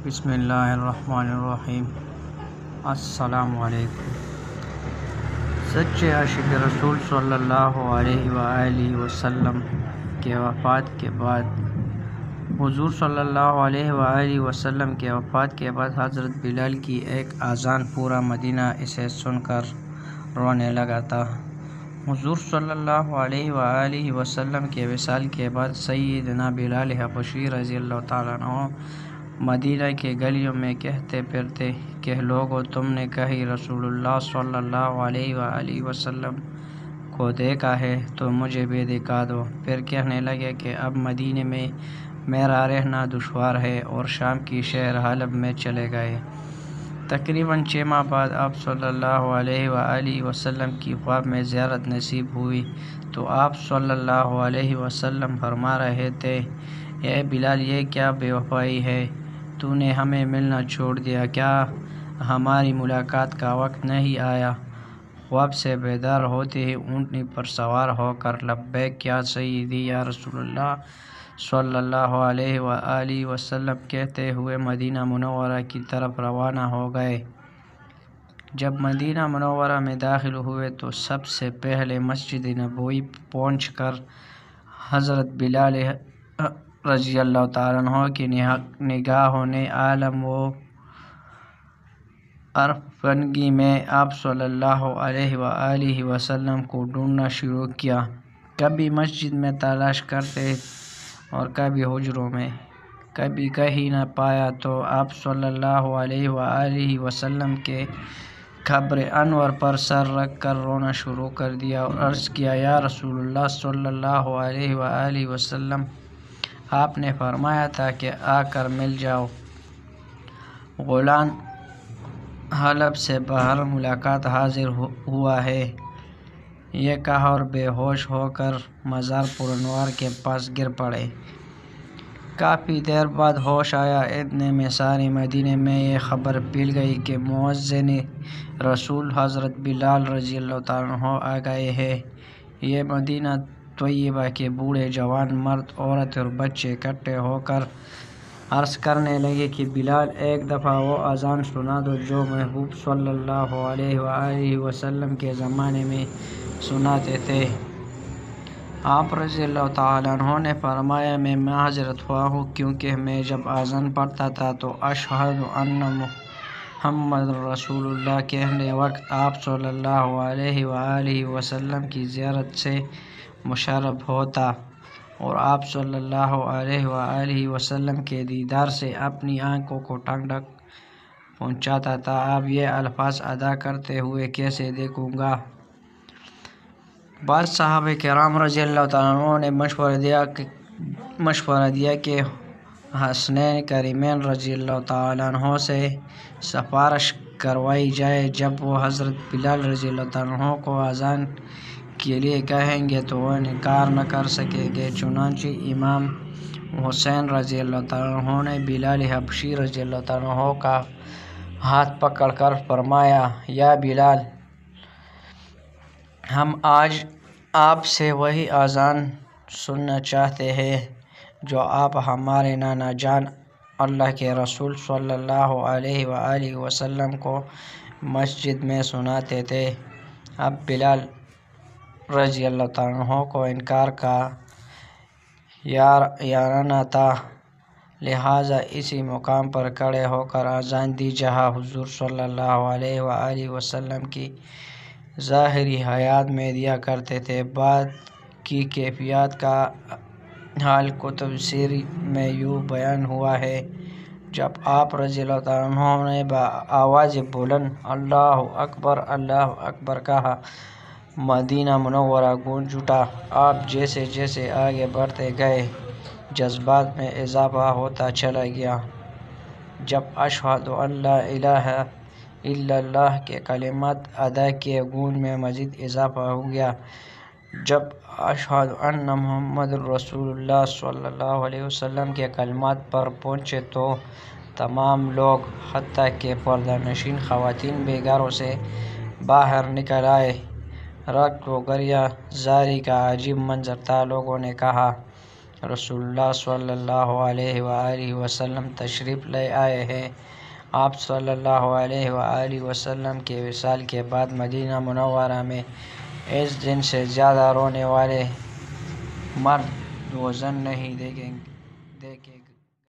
بسم اللہ الرحمن الرحیم۔ السلام علیکم۔ سچے عاشق رسول صلی اللہ علیہ وآلہ وسلم کے وفات کے بعد حضور صلی اللہ علیہ وآلہ وسلم کے وفات کے بعد حضرت بلال کی ایک اذان پورا مدینہ اسے سن کر رونے لگا تھا۔ حضور صلی اللہ علیہ وآلہ وسلم کے وصال کے بعد سیدنا بلال حبشی رضی اللہ تعالیٰ عنہ مدینہ کے گلیوں میں کہتے پھرتے کہ لوگو، تم نے کہیں رسول اللہ صلی اللہ علیہ وآلہ وسلم کو دیکھا ہے تو مجھے بھی دکھا دو۔ پھر کہنے لگے کہ اب مدینہ میں میرا رہنا دشوار ہے، اور شام کی شہر حلب میں چلے گئے۔ تقریباً 6 ماہ بعد آپ صلی اللہ علیہ وآلہ وسلم کی خواب میں زیارت نصیب ہوئی تو آپ صلی اللہ علیہ وسلم فرما رہے تھے، اے بلال، یہ کیا بے وفائی ہے؟ تو نے ہمیں ملنا چھوڑ دیا، کیا ہماری ملاقات کا وقت نہیں آیا؟ خواب سے بیدار ہوتے ہی اونٹنی پر سوار ہو کر لبیک یا سیدی یا رسول اللہ صلی اللہ علیہ وآلہ وسلم کہتے ہوئے مدینہ منورہ کی طرف روانہ ہو گئے۔ جب مدینہ منورہ میں داخل ہوئے تو سب سے پہلے مسجد نبوی پہنچ کر حضرت بلال رضی اللہ تعالیٰ عنہ کی نگاہوں نے عالم و عرفگنگی میں آپ صلی اللہ علیہ وآلہ وسلم کو ڈھونڈنا شروع کیا۔ کبھی مسجد میں تلاش کرتے اور کبھی حجروں میں، کبھی کہیں نہ پایا تو آپ صلی اللہ علیہ وآلہ وسلم کے قبر انور پر سر رکھ کر رونا شروع کر دیا اور عرض کیا، یا رسول اللہ صلی اللہ علیہ وآلہ وسلم، آپ نے فرمایا تھا کہ آ کر مل جاؤ۔ غلام حلب سے باہر ملاقات حاضر ہوا ہے، یہ کہا اور بے ہوش ہو کر مزار پرانوار کے پاس گر پڑے۔ کافی دیر بعد ہوش آیا، اتنے میں سارے مدینے میں یہ خبر پھیل گئی کہ مؤذن رسول حضرت بلال رضی اللہ تعالیٰ عنہ آ گئے ہیں۔ یہ مدینہ طیبہ کے بوڑھے جوان، مرد، عورت اور بچے اکٹھے ہو کر عرض کرنے لگے کہ بلال، ایک دفعہ وہ اذان سنا دو جو محبوب صلی اللہ علیہ وآلہ وسلم کے زمانے میں سناتے تھے۔ آپ رضی اللہ تعالیٰ عنہ نے فرمایا، میں معذرت خواہ ہوں، کیونکہ میں جب اذان پڑھتا تھا تو اشہد ان محمد رسول اللہ کہنے وقت آپ صلی اللہ علیہ وآلہ وسلم کی زیارت سے مشرف ہوتا اور آپ صلی اللہ علیہ وآلہ وسلم کے دیدار سے اپنی آنکھوں کو ٹھنڈک پہنچاتا تھا۔ اب یہ الفاظ ادا کرتے ہوئے کیسے دیکھوں گا؟ بعض صحابہ کرام رضی اللہ تعالیٰ عنہ نے مشورہ دیا کہ حسنین کریمین رضی اللہ تعالیٰ عنہ سے سفارش کروائی جائے، جب وہ حضرت بلال رضی اللہ تعالیٰ عنہ کو اذان کے لیے کہیں گے تو وہ انکار نہ کر سکیں گے۔ چنانچہ امام حسین رضی اللہ تعالیٰ عنہ نے بلال حبشی رضی اللہ تعالیٰ عنہ کا ہاتھ پکڑ کر فرمایا، یا بلال، ہم آج آپ سے وہی اذان سننا چاہتے ہیں جو آپ ہمارے نانا جان اللہ کے رسول صلی اللہ علیہ وآلہ وسلم کو مسجد میں سناتے تھے۔ اب بلال رضی اللہ تعالیٰ عنہ کو انکار کا یارانہ تھا، لہٰذا اسی مقام پر کھڑے ہو کر اذان دی جہاں حضور صلی اللہ علیہ وآلہ وسلم کی ظاہری حیات میں دیا کرتے تھے۔ بعد کی کیفیات کا حال کتب سیر میں یوں بیان ہوا ہے، جب آپ رضی اللہ تعالیٰ عنہ نے بآواز بلند اللہ اکبر کہا، مدینہ منورہ گونج اٹھا۔ آپ جیسے جیسے آگے بڑھتے گئے جذبات میں اضافہ ہوتا چلا گیا۔ جب اشہد ان لا الہ الا اللہ کے کلمات ادا کیے، گونج میں مزید اضافہ ہو گیا۔ جب اشہد ان محمد رسول اللہ صلی اللہ علیہ وسلم کے کلمات پر پہنچے تو تمام لوگ، حتیٰ کہ پردہ نشین خواتین بھی گھروں سے باہر نکل آئے۔ رقص و گریہ زاری کا عجیب منظر تھا۔ لوگوں نے کہا، رسول اللہ صلی اللہ علیہ وآلہ وسلم تشریف لے آئے ہیں۔ آپ صلی اللہ علیہ وآلہ وسلم کے وصال کے بعد مدینہ منورہ میں اس دن سے زیادہ رونے والے مرد و زن نہیں دیکھے گئے۔